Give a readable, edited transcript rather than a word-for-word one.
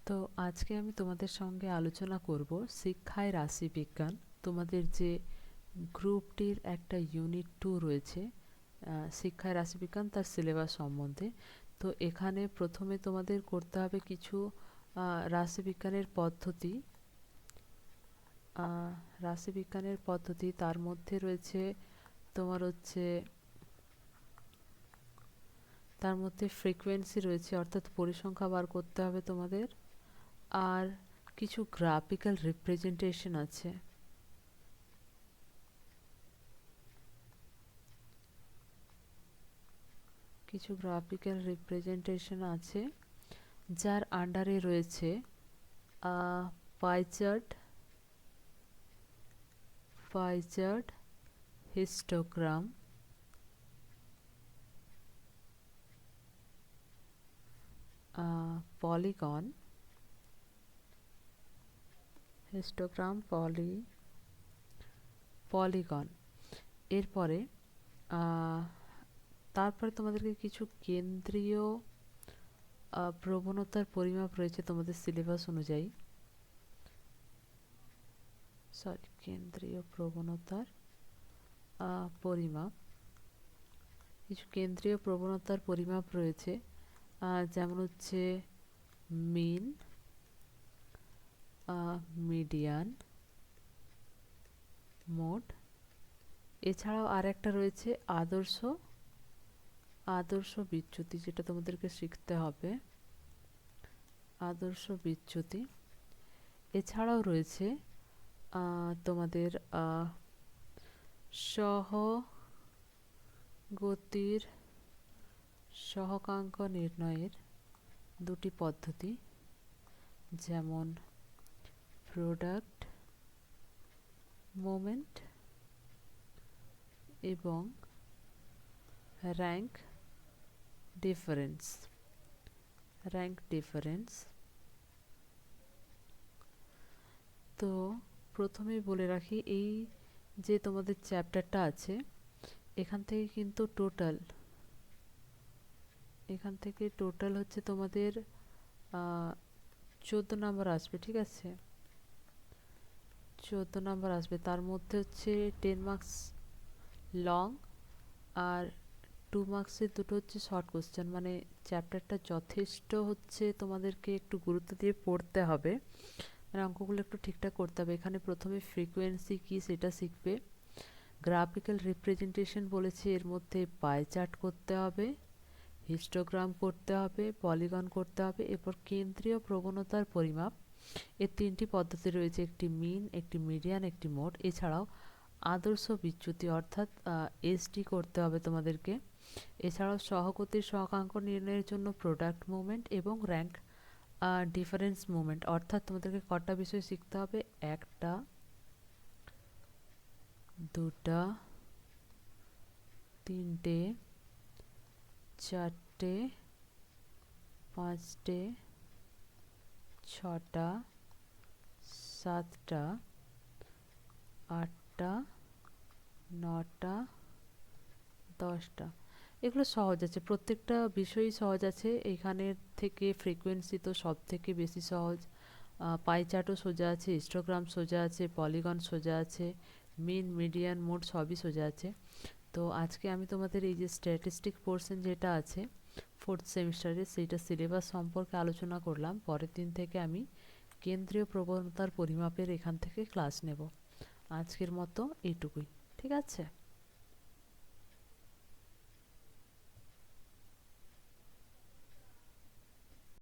তো আজকে আমি তোমাদের সঙ্গে আলোচনা করব শিক্ষায় রাশিবিজ্ঞান। তোমাদের যে গ্রুপটির একটা ইউনিট 2 রয়েছে শিক্ষায় রাশিবিজ্ঞান, তার সিলেবাস সম্বন্ধে। তো এখানে প্রথমে তোমাদের করতে হবে কিছু রাশিবিজ্ঞানের পদ্ধতি। রাশিবিজ্ঞানের পদ্ধতি তার মধ্যে রয়েছে তোমার হচ্ছে তার মধ্যে ফ্রিকোয়েন্সি রয়েছে, অর্থাৎ পরিসংখ্যা বার করতে হবে তোমাদের। আর কিছু গ্রাফিক্যাল রিপ্রেজেন্টেশন আছে। যার আন্ডারে রয়েছে pie chart, histogram, polygon, polygon. এরপরে তারপরে তোমাদেরকে কিছু কেন্দ্রীয় প্রবণতার পরিমাপ রয়েছে তোমাদের সিলেবাস অনুযায়ী। কেন্দ্রীয় প্রবণতার পরিমাপ, কিছু কেন্দ্রীয় প্রবণতার পরিমাপ রয়েছে, যেমন হচ্ছে মিন, মিডিয়ান, মোড। এছাড়াও আর একটা রয়েছে আদর্শ বিচ্যুতি, যেটা তোমাদেরকে শিখতে হবে, আদর্শ বিচ্যুতি। এছাড়াও রয়েছে তোমাদের সহগতির সহগাঙ্ক নির্ণয়ের দুটি পদ্ধতি, যেমন প্রোডাক্ট মোমেন্ট এবং র্যাঙ্ক ডিফারেন্স। তো প্রথমেই বলে রাখি, এই যে তোমাদের চ্যাপ্টারটা আছে, এখান থেকে কিন্তু টোটাল হচ্ছে তোমাদের 14 নম্বর আসবে। ঠিক আছে, 14 নম্বর আসবে। তার মধ্যে হচ্ছে 10 মার্কস লং আর 2 মার্কসের দুটো হচ্ছে শর্ট কোশ্চেন। মানে চ্যাপ্টারটা যথেষ্ট হচ্ছে তোমাদেরকে একটু গুরুত্ব দিয়ে পড়তে হবে, মানে অঙ্কগুলো একটু ঠিকঠাক করতে হবে। এখানে প্রথমে ফ্রিকোয়েন্সি কি সেটা শিখবে, গ্রাফিক্যাল রিপ্রেজেন্টেশন বলেছে, এর মধ্যে পাই চার্ট করতে হবে, হিস্টোগ্রাম করতে হবে, পলিগন করতে হবে। এরপর কেন্দ্রীয় প্রবণতার পরিমাপ, এর 3টি পদ্ধতি রয়েছে, একটি মিন, একটি মিডিয়ান, একটি মোড। এছাড়াও আদর্শ বিচ্যুতি অর্থাৎ এসডি করতে হবে তোমাদেরকে। এছাড়াও সহগতির সহগাঙ্ক নির্ণয়ের জন্য প্রোডাক্ট মুভমেন্ট এবং র্যাঙ্ক ডিফারেন্স মুভমেন্ট। অর্থাৎ তোমাদেরকে কটা বিষয় শিখতে হবে, 1টা, 2টা, 3টে, 4টে, 5টে, 6টা, 7টা, 8টা, 9টা, 10টা। এগুলো সহজ আছে, প্রত্যেকটা বিষয়ই সহজ আছে। এখানের থেকে ফ্রিকোয়েন্সি তো সব থেকে বেশি সহজ, পাই চার্টও সোজা আছে, হিস্টোগ্রাম সোজা আছে, পলিগন সোজা আছে, মিন, মিডিয়ান, মোড সবই সোজা আছে। তো আজকে আমি তোমাদের এই যে স্ট্যাটিস্টিক পোর্শন যেটা আছে 4th সেমিস্টারে, সেইটা সিলেবাস সম্পর্কে আলোচনা করলাম। পরের দিন থেকে আমি কেন্দ্রীয় প্রবণতার পরিমাপের এখান থেকে ক্লাস নেব। আজকের মতো এইটুকুই। ঠিক আছে।